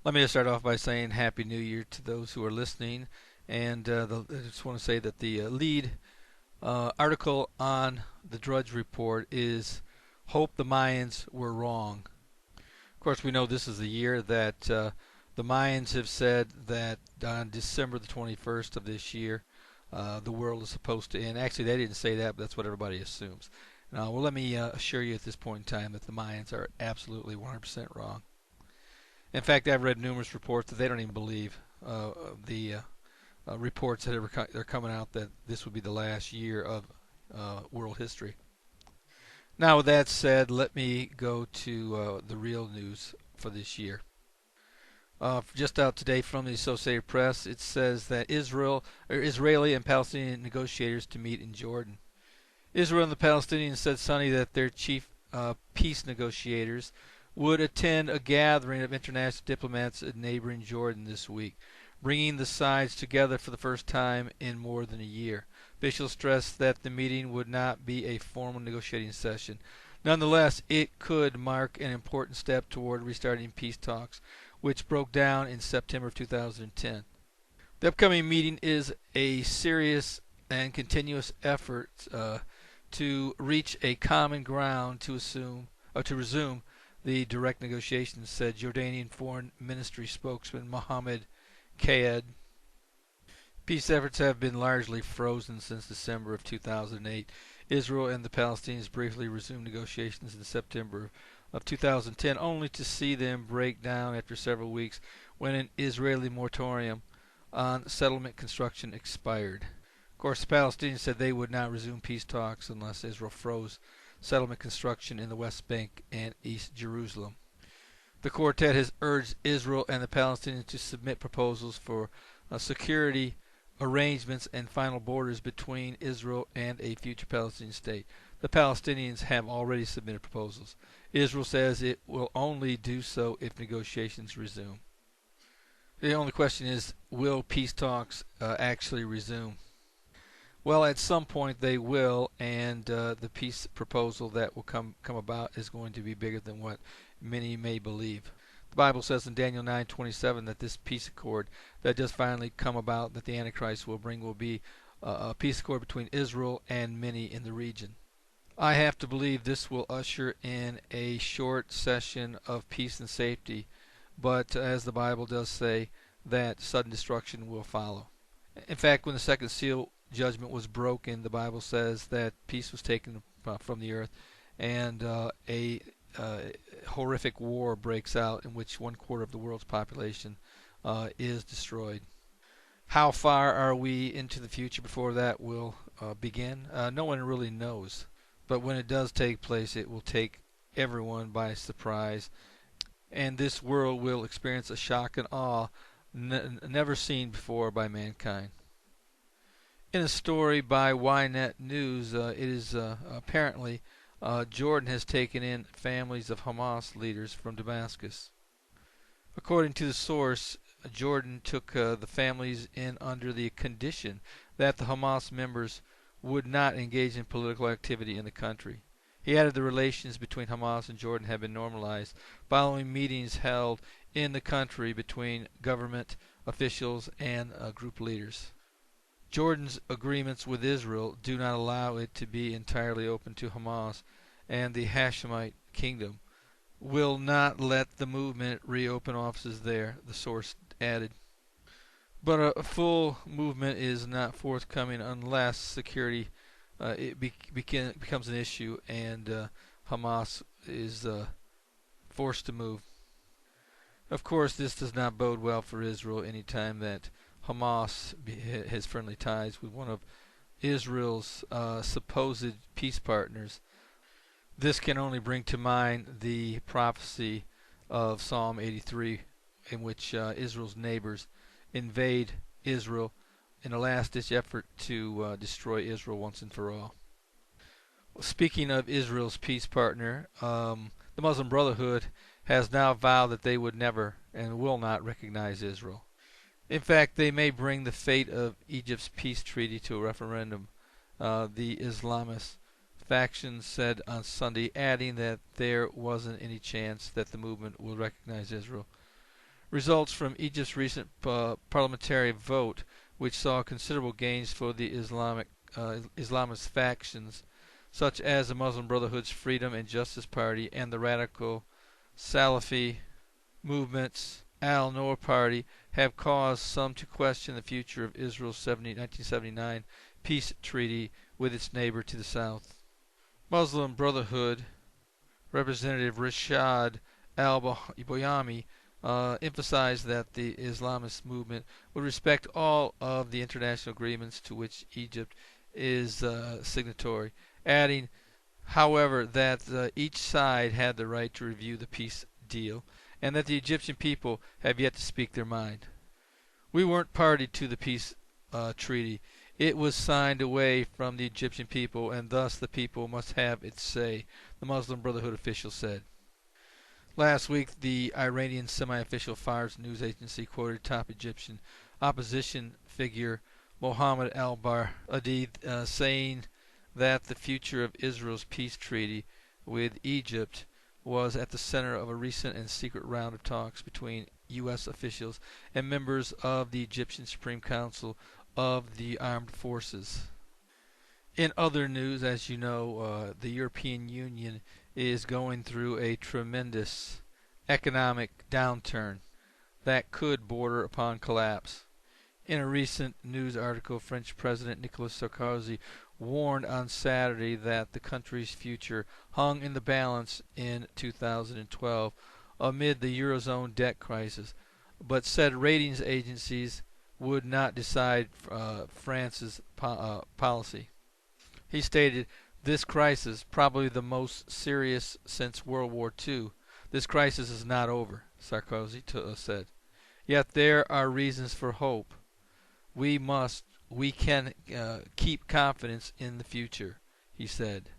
Let me just start off by saying Happy New Year to those who are listening. And I just want to say that the lead article on the Drudge Report is Hope the Mayans Were Wrong. Of course, we know this is the year that the Mayans have said that on December the 21st of this year, the world is supposed to end. Actually, they didn't say that, but that's what everybody assumes. Now, well, let me assure you at this point in time that the Mayans are absolutely 100% wrong. In fact, I've read numerous reports that they don't even believe the reports that are coming out that this would be the last year of world history. Now, with that said, let me go to the real news for this year. Just out today from the Associated Press, it says that Israeli and Palestinian negotiators to meet in Jordan. Israel and the Palestinians said Sunday that their chief peace negotiators would attend a gathering of international diplomats in neighboring Jordan this week, bringing the sides together for the first time in more than a year. Officials stressed that the meeting would not be a formal negotiating session. Nonetheless, it could mark an important step toward restarting peace talks, which broke down in September of 2010. The upcoming meeting is a serious and continuous effort to reach a common ground to resume the direct negotiations, said Jordanian Foreign Ministry spokesman Mohammed Kayed. Peace efforts have been largely frozen since December of 2008. Israel and the Palestinians briefly resumed negotiations in September of 2010, only to see them break down after several weeks when an Israeli moratorium on settlement construction expired. Of course, the Palestinians said they would not resume peace talks unless Israel froze settlement construction in the West Bank and East Jerusalem. The quartet has urged Israel and the Palestinians to submit proposals for security arrangements and final borders between Israel and a future Palestinian state. The Palestinians have already submitted proposals. Israel says it will only do so if negotiations resume. The only question is, will peace talks actually resume? Well, at some point they will, and the peace proposal that will come about is going to be bigger than what many may believe. The Bible says in Daniel 9:27 that this peace accord that just finally come about that the Antichrist will bring will be a peace accord between Israel and many in the region. I have to believe this will usher in a short session of peace and safety, but as the Bible does say, that sudden destruction will follow. In fact, when the second seal judgment was broken, the Bible says that peace was taken from the earth, and a horrific war breaks out in which 1/4 of the world's population is destroyed. How far are we into the future before that will begin? No one really knows. But when it does take place, it will take everyone by surprise, and this world will experience a shock and awe never seen before by mankind. In a story by Ynet News, it is apparently Jordan has taken in families of Hamas leaders from Damascus. According to the source, Jordan took the families in under the condition that the Hamas members would not engage in political activity in the country. He added the relations between Hamas and Jordan have been normalized following meetings held in the country between government officials and group leaders. Jordan's agreements with Israel do not allow it to be entirely open to Hamas, and the Hashemite kingdom will not let the movement reopen offices there, the source added. But a full movement is not forthcoming unless security becomes an issue and Hamas is forced to move. Of course, this does not bode well for Israel any time that Hamas has friendly ties with one of Israel's supposed peace partners. This can only bring to mind the prophecy of Psalm 83, in which Israel's neighbors invade Israel in a last-ditch effort to destroy Israel once and for all. Speaking of Israel's peace partner, the Muslim Brotherhood has now vowed that they would never and will not recognize Israel. In fact, they may bring the fate of Egypt's peace treaty to a referendum, the Islamist faction said on Sunday, adding that there wasn't any chance that the movement will recognize Israel. results from Egypt's recent parliamentary vote, which saw considerable gains for the Islamist factions, such as the Muslim Brotherhood's Freedom and Justice Party and the radical Salafi movement's Al-Noor Party, have caused some to question the future of Israel's 1979 peace treaty with its neighbor to the south. Muslim Brotherhood Representative Rashad al-Boyami emphasized that the Islamist movement would respect all of the international agreements to which Egypt is signatory, adding, however, that each side had the right to review the peace deal and that the Egyptian people have yet to speak their mind. We weren't party to the peace treaty. It was signed away from the Egyptian people, and thus the people must have its say, the Muslim Brotherhood official said. Last week, the Iranian semi-official Fars news agency quoted top Egyptian opposition figure Mohammed al-Baradi saying that the future of Israel's peace treaty with Egypt was at the center of a recent and secret round of talks between U.S. officials and members of the Egyptian Supreme Council of the Armed Forces. In other news, as you know, the European Union is going through a tremendous economic downturn that could border upon collapse. In a recent news article, French President Nicolas Sarkozy warned on Saturday that the country's future hung in the balance in 2012 amid the Eurozone debt crisis, but said ratings agencies would not decide France's policy. He stated, "This crisis, probably the most serious since World War II, this crisis is not over," Sarkozy said. "Yet there are reasons for hope. We can keep confidence in the future," he said.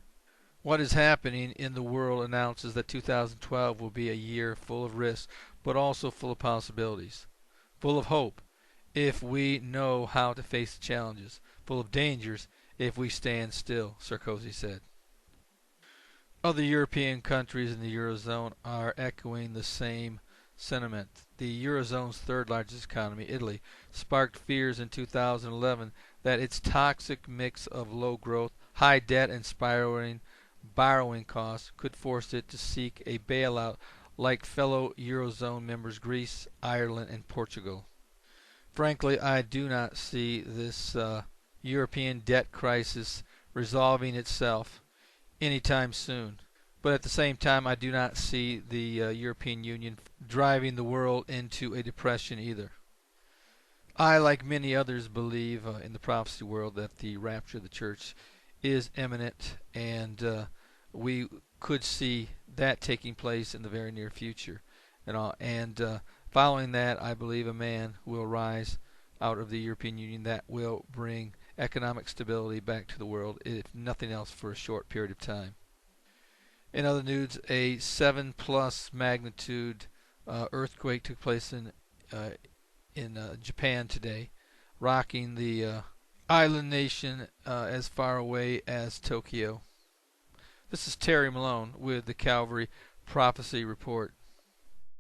What is happening in the world announces that 2012 will be a year full of risks, but also full of possibilities, full of hope if we know how to face the challenges, full of dangers if we stand still, Sarkozy said. Other European countries in the Eurozone are echoing the same sentiment. The Eurozone's third largest economy, Italy, sparked fears in 2011 that its toxic mix of low growth, high debt, and spiraling borrowing costs could force it to seek a bailout like fellow Eurozone members Greece, Ireland, and Portugal. Frankly, I do not see this European debt crisis resolving itself anytime soon. But at the same time, I do not see the European Union driving the world into a depression either. I, like many others, believe in the prophecy world that the rapture of the church is imminent, and we could see that taking place in the very near future. And following that, I believe a man will rise out of the European Union that will bring economic stability back to the world, if nothing else for a short period of time. In other news, a 7+ magnitude earthquake took place in Japan today, rocking the island nation as far away as Tokyo. This is Terry Malone with the Calvary Prophecy Report.